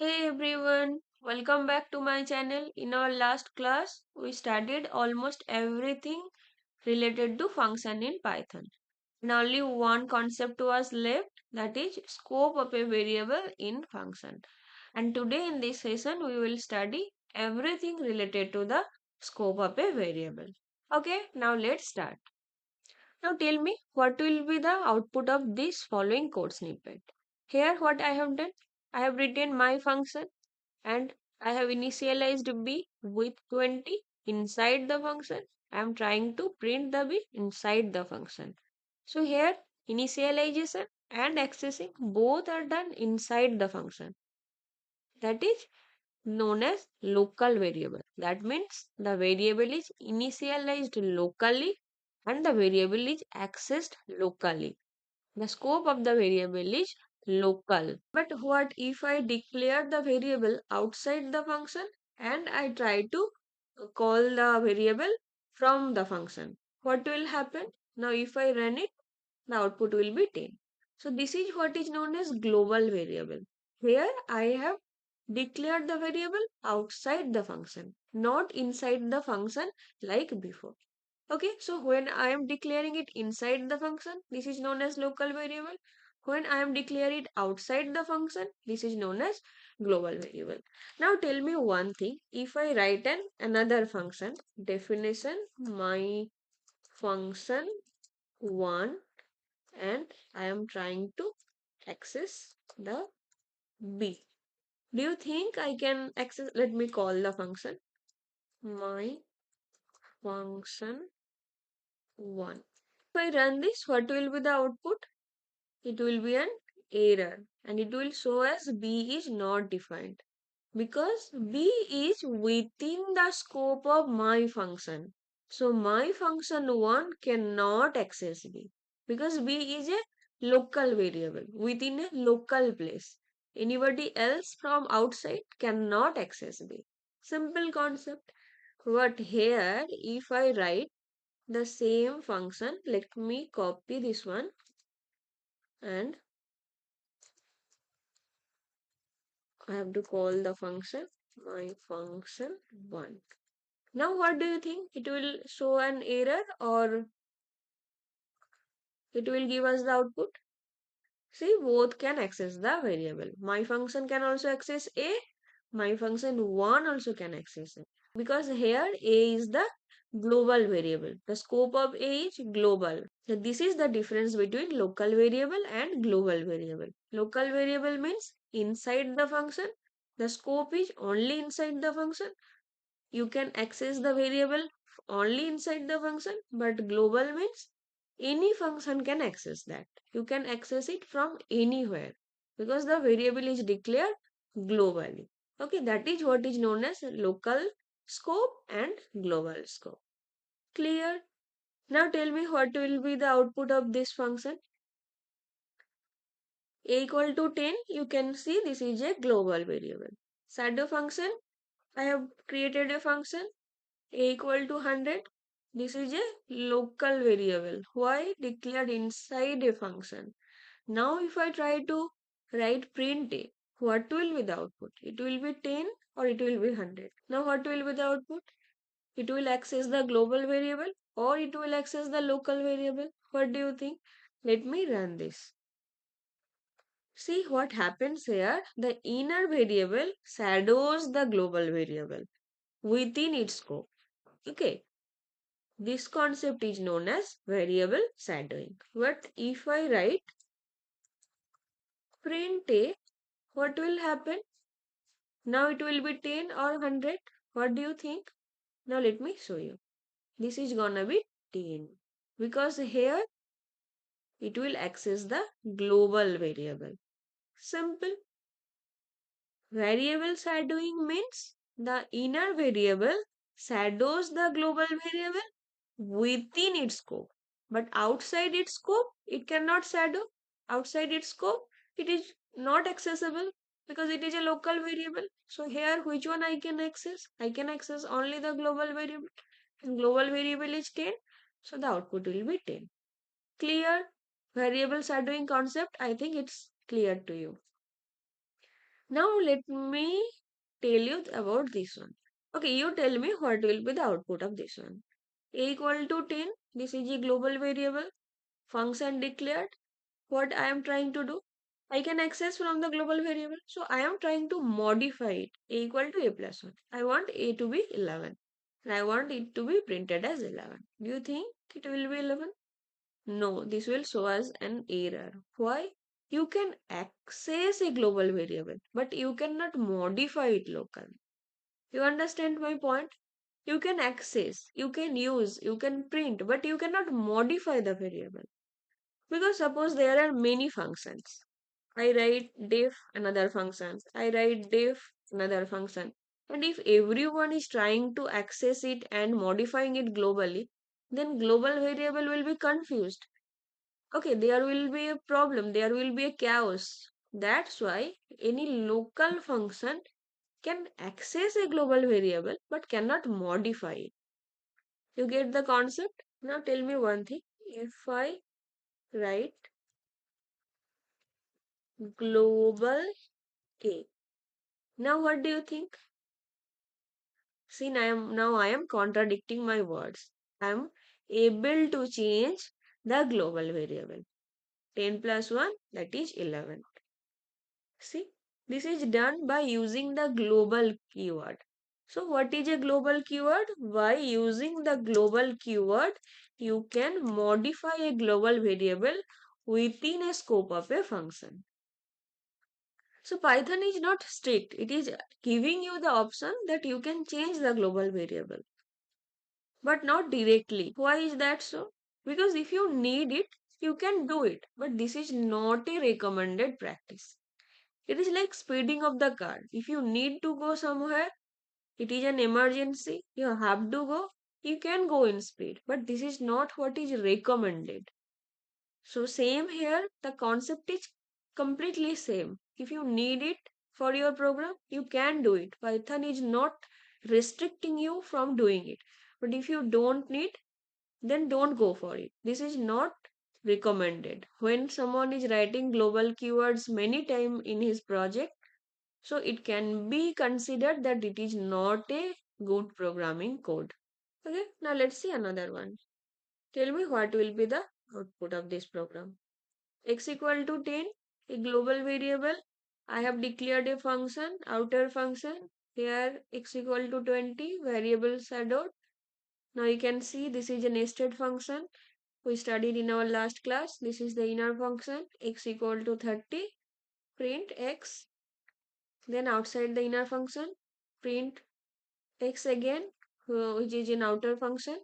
Hey everyone, welcome back to my channel. In our last class, we studied almost everything related to function in Python. And only one concept was left, that is scope of a variable in function. And today in this session, we will study everything related to the scope of a variable. Okay, now let's start. Now tell me what will be the output of this following code snippet. Here what I have done, I have written my function and I have initialized b with 20 inside the function. I am trying to print the b inside the function. So here initialization and accessing both are done inside the function. That is known as local variable. That means the variable is initialized locally and the variable is accessed locally. The scope of the variable is local. But what if I declare the variable outside the function and I try to call the variable from the function? What will happen? Now if I run it, the output will be 10. So this is what is known as global variable. Here I have declared the variable outside the function, not inside the function like before. Okay, so when I am declaring it inside the function, this is known as local variable. When I am declaring it outside the function, this is known as global variable. Now tell me one thing. If I write another function, definition my function 1 and I am trying to access the b. Do you think I can access? Let me call the function my function 1. If I run this, what will be the output? It will be an error and it will show as b is not defined because b is within the scope of my function. So my function 1 cannot access b because b is a local variable within a local place. Anybody else from outside cannot access b. Simple concept. But here, if I write the same function, let me copy this one and I have to call the function my function 1. Now what do you think? It will show an error or it will give us the output? See, both can access the variable. My function can also access a, my function 1 also can access it. Because here a is the global variable. The scope of a is global. So this is the difference between local variable and global variable. Local variable means inside the function. The scope is only inside the function. You can access the variable only inside the function, but global means any function can access that. You can access it from anywhere because the variable is declared globally. Okay, that is what is known as local scope and global scope. Clear? Now tell me what will be the output of this function. A equal to 10, you can see this is a global variable. Shadow function, I have created a function a equal to 100. This is a local variable. Why? Declared inside a function. Now if I try to write print a, what will be the output? It will be 10 or it will be 100. Now what will be the output? It will access the global variable or it will access the local variable. What do you think? Let me run this. See what happens here. The inner variable shadows the global variable within its scope. Okay. This concept is known as variable shadowing. But if I write print a, what will happen? Now it will be 10 or 100. What do you think? Now let me show you. This is gonna be 10 because here it will access the global variable. Simple. Variable shadowing means the inner variable shadows the global variable within its scope. But outside its scope, it cannot shadow. Outside its scope, it is not accessible because it is a local variable. So here, which one I can access? I can access only the global variable. And global variable is 10. So the output will be 10. Clear? Variable shadowing concept, I think it's clear to you. Now let me tell you about this one. Okay, you tell me what will be the output of this one. A equal to 10, this is a global variable, function declared. What I am trying to do? I can access from the global variable. So I am trying to modify it. A equal to a plus 1. I want a to be 11. And I want it to be printed as 11. Do you think it will be 11? No, this will show us an error. Why? You can access a global variable, but you cannot modify it locally. You understand my point? You can access, you can use, you can print, but you cannot modify the variable. Because suppose there are many functions. I write def another function. I write def another function. And if everyone is trying to access it and modifying it globally, then global variable will be confused. Okay, there will be a problem, there will be a chaos. That's why any local function can access a global variable but cannot modify it. You get the concept? Now tell me one thing. If I write global A, now what do you think? See, I am contradicting my words. I am able to change the global variable. 10 plus 1, that is 11. See, this is done by using the global keyword. So what is a global keyword? By using the global keyword, you can modify a global variable within a scope of a function. So Python is not strict. It is giving you the option that you can change the global variable, but not directly. Why is that so? Because if you need it, you can do it. But this is not a recommended practice. It is like speeding up the car. If you need to go somewhere, it is an emergency, you have to go, you can go in speed. But this is not what is recommended. So same here, the concept is completely same. If you need it for your program, you can do it. Python is not restricting you from doing it. But if you don't need, then don't go for it. This is not recommended. When someone is writing global keywords many times in his project, so it can be considered that it is not a good programming code. Okay, now let's see another one. Tell me what will be the output of this program. X equal to 10, a global variable. I have declared a function, outer function. Here x equal to 20, variable shadowed. Now you can see this is a nested function. We studied in our last class. This is the inner function, x equal to 30. Print x. Then outside the inner function, print x again, which is in outer function.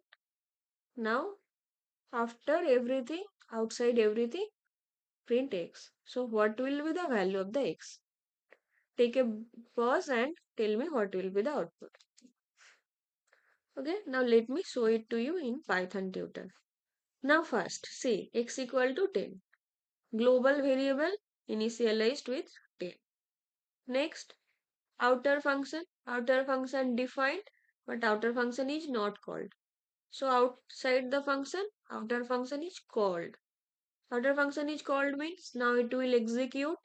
Now after everything, outside everything, print x. So what will be the value of the x? Take a pause and tell me what will be the output. Okay, now let me show it to you in Python tutor. Now first, say x equal to 10. Global variable initialized with 10. Next, outer function defined, but outer function is not called. So outside the function, outer function is called. Outer function is called means now it will execute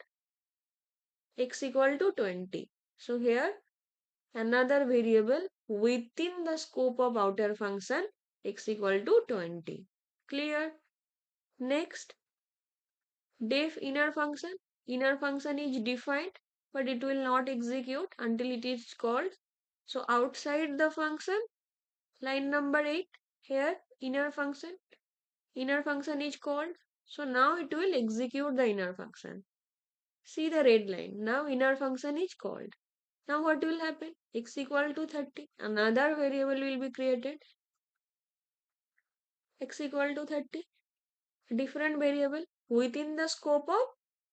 x equal to 20. So here another variable within the scope of outer function x equal to 20. Clear? Next, def inner function. Inner function is defined but it will not execute until it is called. So outside the function, line number 8, here inner function is called. So now it will execute the inner function. See the red line. Now inner function is called. Now what will happen? X equal to 30. Another variable will be created. X equal to 30. Different variable within the scope of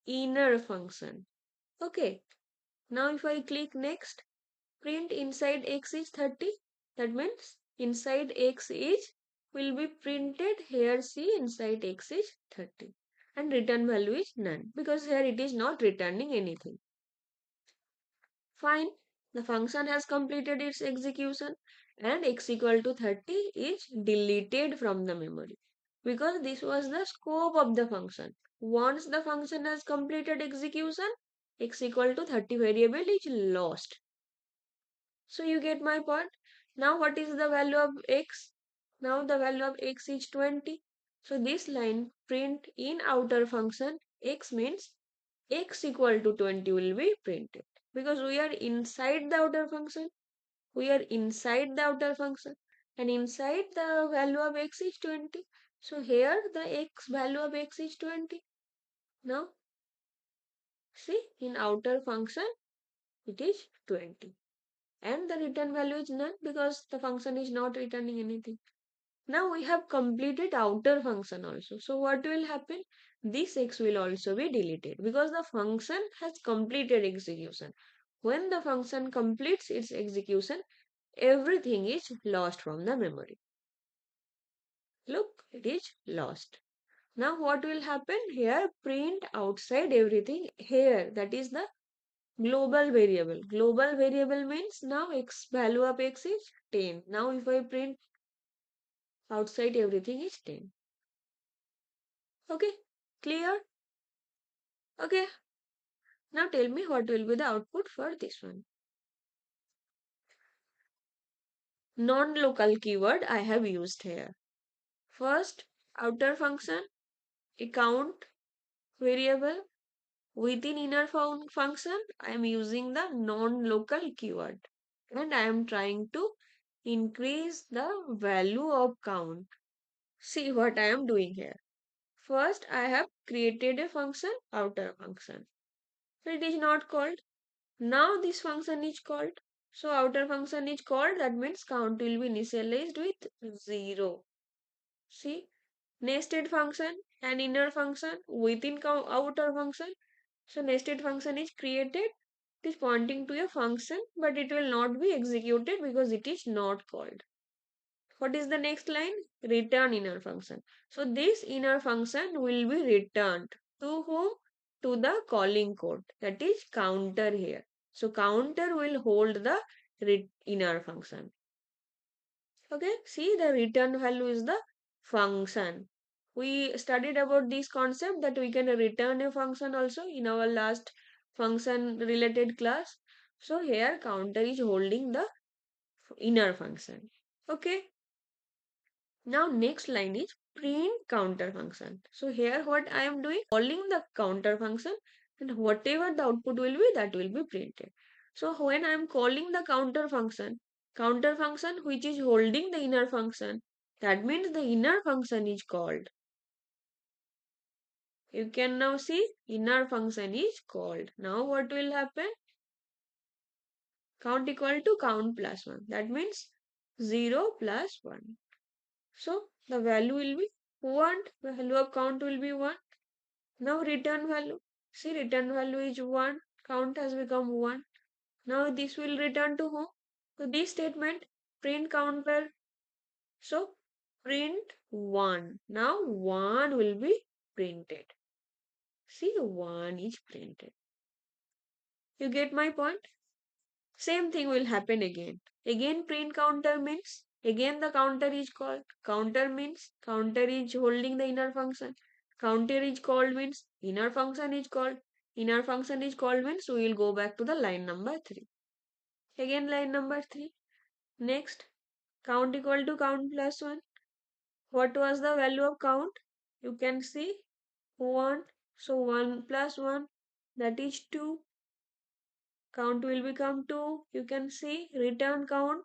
inner function. Okay. Now if I click next, print inside X is 30. That means inside X is will be printed here. See, inside X is 30 and return value is none because here it is not returning anything. Fine, the function has completed its execution and x equal to 30 is deleted from the memory because this was the scope of the function. Once the function has completed execution, x equal to 30 variable is lost. So you get my point. Now what is the value of x? Now the value of x is 20. So this line print in outer function x means x equal to 20 will be printed because we are inside the outer function. We are inside the outer function and inside the value of x is 20. So here the x value of x is 20. Now see in outer function it is 20 and the return value is none because the function is not returning anything. Now we have completed outer function also. So what will happen? This x will also be deleted because the function has completed execution. When the function completes its execution, everything is lost from the memory. Look, it is lost. Now what will happen? Here print outside everything here. That is the global variable. Global variable means now x value of x is 10. Now if I print outside everything is 10. Okay, clear? Okay, now tell me what will be the output for this one. Non-local keyword I have used here. First, outer function, a count variable. Within inner function, I am using the non-local keyword and I am trying to increase the value of count. See what I am doing here. First, I have created a function, outer function. It is not called. Now this function is called. So outer function is called. That means count will be initialized with 0. See, nested function and inner function within outer function. So nested function is created. It is pointing to a function, but it will not be executed because it is not called. What is the next line? Return inner function. So this inner function will be returned to whom? To the calling code. That is counter here. So counter will hold the inner function. Okay, see the return value is the function. We studied about this concept that we can return a function also in our last function related class. So here counter is holding the inner function. Okay. Now next line is print counter function. So here what I am doing, calling the counter function and whatever the output will be that will be printed. So when I am calling the counter function which is holding the inner function, that means the inner function is called. You can now see inner function is called. Now what will happen? Count equal to count plus 1. That means 0 plus 1. So the value will be 1. The value of count will be 1. Now return value. See return value is 1. Count has become 1. Now this will return to home. So this statement print counter. So print 1. Now 1 will be printed. See 1 is printed. You get my point? Same thing will happen again. Again print counter means again the counter is called. Counter means counter is holding the inner function. Counter is called means inner function is called. Inner function is called means we will go back to the line number 3. Again line number 3. Next count equal to count plus 1. What was the value of count? You can see 1. So 1 plus 1 that is 2. Count will become 2. You can see return count.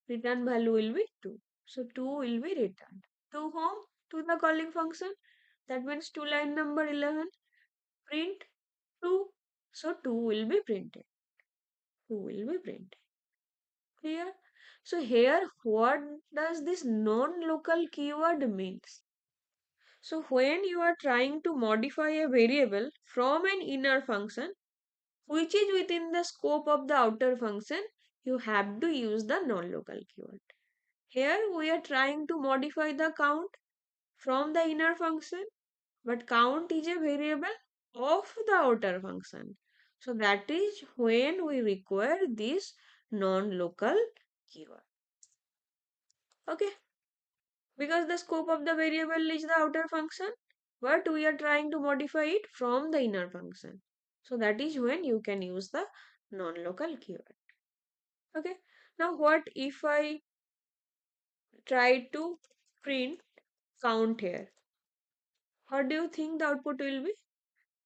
Return value will be 2. So 2 will be returned. To whom? To the calling function. That means to line number 11. Print 2. So 2 will be printed. 2 will be printed. Clear? So here what does this non-local keyword means? So when you are trying to modify a variable from an inner function which is within the scope of the outer function, you have to use the non-local keyword. Here we are trying to modify the count from the inner function, but count is a variable of the outer function. So that is when we require this non-local keyword. Okay, because the scope of the variable is the outer function, but we are trying to modify it from the inner function. So that is when you can use the non-local keyword. Okay. Now what if I try to print count here? What do you think the output will be?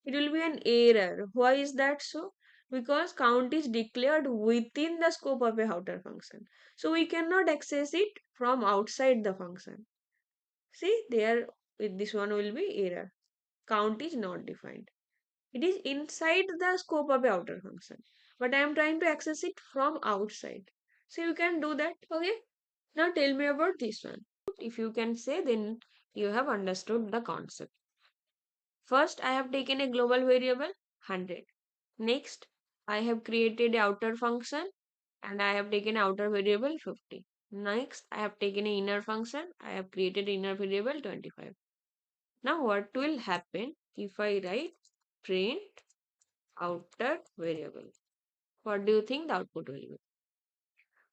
It will be an error. Why is that so? Because count is declared within the scope of a outer function. So we cannot access it from outside the function. See, there with this one will be error. Count is not defined. It is inside the scope of a outer function. But I am trying to access it from outside. So you can do that. Okay. Now tell me about this one. If you can say, then you have understood the concept. First, I have taken a global variable 100. Next, I have created a outer function and I have taken outer variable 50. Next, I have taken an inner function. I have created inner variable 25. Now, what will happen if I write print outer variable? What do you think the output will be?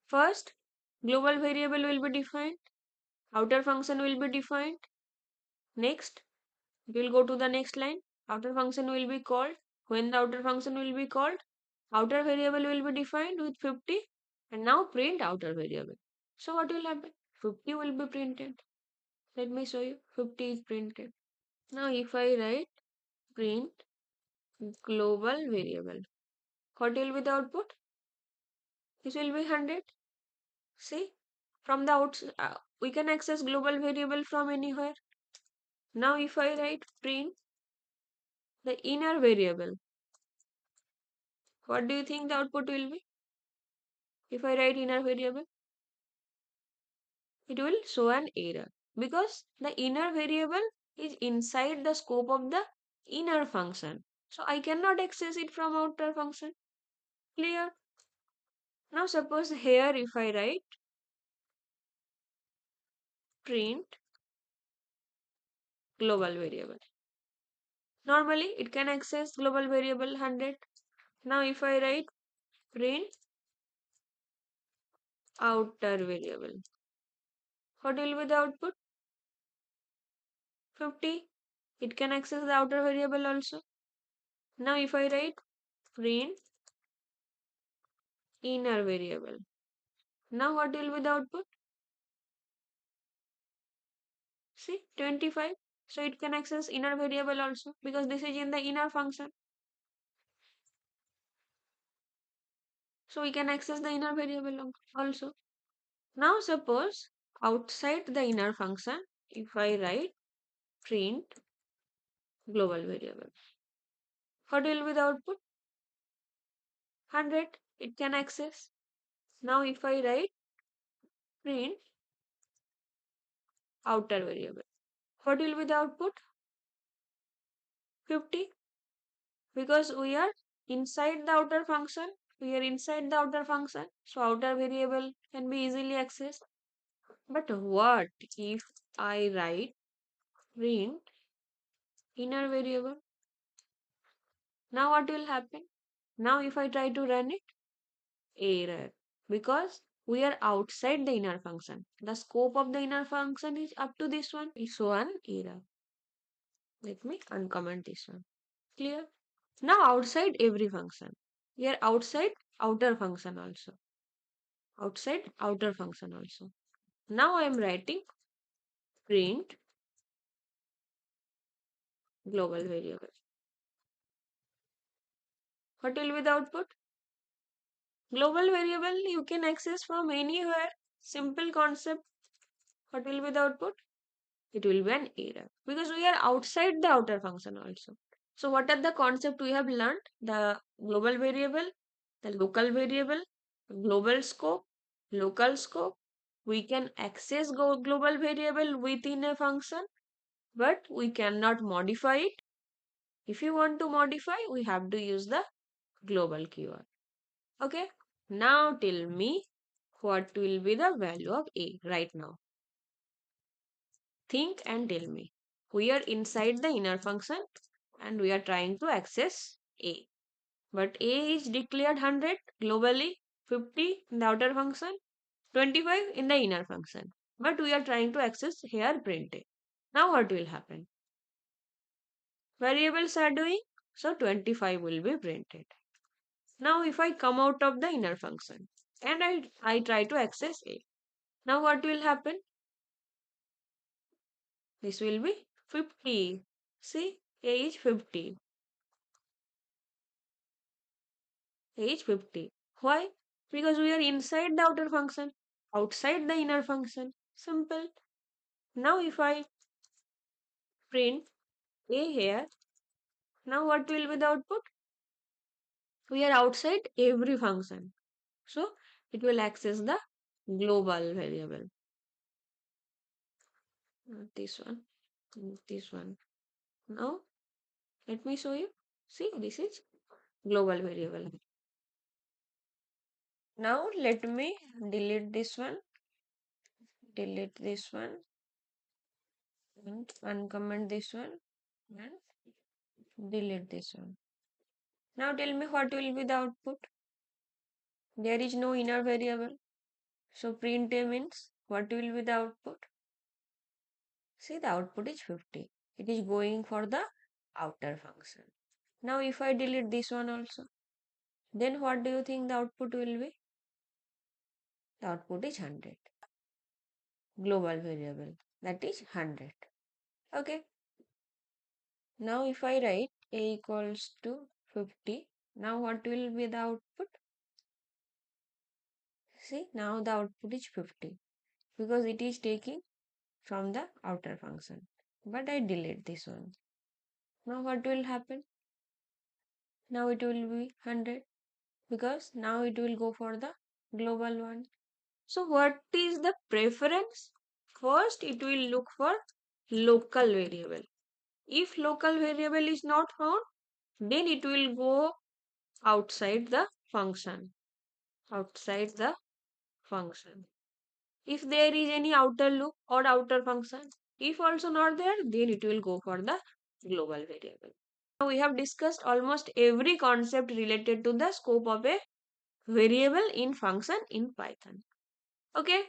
First, global variable will be defined. Outer function will be defined. Next, we'll go to the next line. Outer function will be called. When the outer function will be called, outer variable will be defined with 50 and now print outer variable. So what will happen? 50 will be printed. Let me show you. 50 is printed. Now if I write print global variable, what will be the output? This will be 100. See? From the we can access global variable from anywhere. Now if I write print the inner variable, what do you think the output will be? If I write inner variable, it will show an error because the inner variable is inside the scope of the inner function. So I cannot access it from outer function. Clear? Now suppose here if I write print global variable. Normally it can access global variable 100. Now if I write print outer variable, what will be the output? 50. It can access the outer variable also. Now if I write print inner variable, now what will be the output? See 25. So it can access inner variable also because this is in the inner function. So we can access the inner variable also. Now suppose outside the inner function, if I write print global variable, what will be the output? 100. It can access. Now if I write print outer variable, what will be the output? 50. Because we are inside the outer function. We are inside the outer function. So outer variable can be easily accessed. But what if I write print inner variable? Now what will happen? Now if I try to run it, error. Because we are outside the inner function. The scope of the inner function is up to this one. So an error. Let me uncomment this one. Clear? Now outside every function. We are outside outer function also. Outside outer function also. Now I am writing print global variable. What will be the output? Global variable you can access from anywhere. Simple concept. What will be the output? It will be an error because we are outside the outer function also. So what are the concept we have learned? The global variable, the local variable, global scope, local scope. We can access global variable within a function, but we cannot modify it. If you want to modify, we have to use the global keyword. Okay. Now tell me what will be the value of A right now. Think and tell me. We are inside the inner function and we are trying to access A. But A is declared 100 globally, 50 in the outer function, 25 in the inner function. But we are trying to access here print A. Now what will happen? Variables are doing So 25 will be printed. Now if I come out of the inner function and I try to access A. Now what will happen? This will be 50. See, A is 50. A is 50. Why? Because we are inside the outer function, outside the inner function. Simple. Now if I print A here, now what will be the output? We are outside every function. So it will access the global variable. This one, this one. Now let me show you. See, this is global variable. Now let me delete this one, and uncomment this one, and delete this one. Now tell me what will be the output. There is no inner variable. So print A means what will be the output? See, the output is 50. It is going for the outer function. Now if I delete this one also, then what do you think the output will be? The output is 100. Global variable, that is 100. Okay. Now if I write A equals to 50, now what will be the output? See, now the output is 50 because it is taking from the outer function. But I delete this one. Now what will happen? Now it will be 100 because now it will go for the global one. So what is the preference? First it will look for local variable. If local variable is not found, then it will go outside the function. Outside the function. If there is any outer loop or outer function, if also not there, then it will go for the global variable. Now we have discussed almost every concept related to the scope of a variable in function in Python. Okay,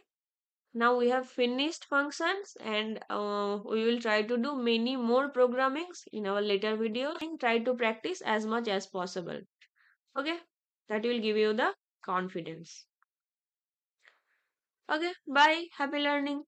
now we have finished functions and we will try to do many more programmings in our later videos and try to practice as much as possible. Okay, that will give you the confidence. Okay, bye. Happy learning.